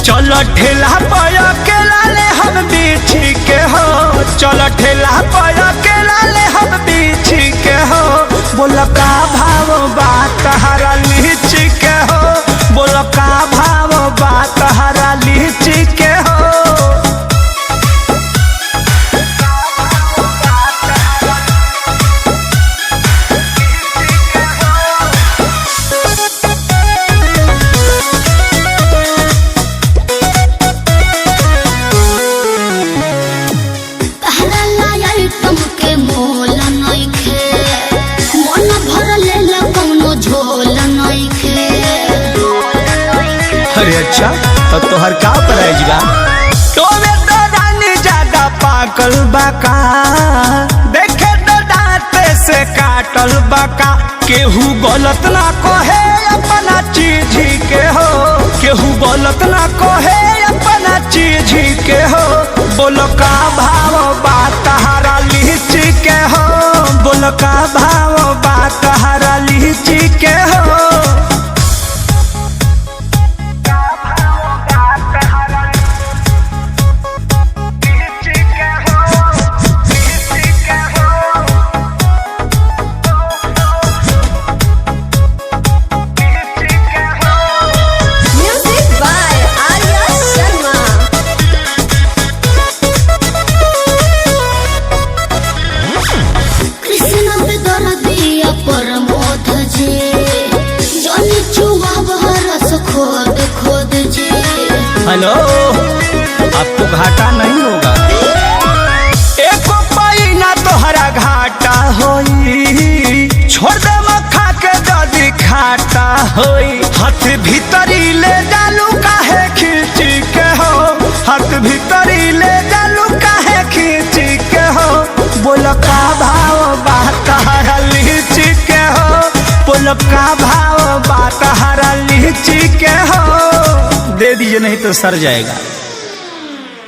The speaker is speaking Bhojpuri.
चल ठेला पर अकेला ले हम बीछी के हो, चल ठेला पर अकेला ले हम बीछी के हो। बोल का भाव बात हरा लीची के हो, बोल का भाव बात हरा लीची के हो। अरे अच्छा तो तोहर का प्राइज बा? तोमे तो रानी ज्यादा पाकल बाका, देखे तो दांत से काटल बाका। केहू गलत ना कहे अपना चीज के हो, केहू गलत ना कहे अपना चीज के हो। बोल का भाव बात हरा लीची के हो, बोल का भाव बात हरा लीची के हो। हेलो, आपको घाटा नहीं होगा, एको पाई ना तोहरा घाटा होई। छोड़ दे मखा के दादी खाटा होई। हाथ भीतरी ले डालू काहे खींची के हो, हाथ भीतरी ले डालू काहे खींची के हो। बोल का भाव बात हरा लीची के हो, बोल का भाव बात हरा लीची के हो। दे दीजिए नहीं तो सर जाएगा।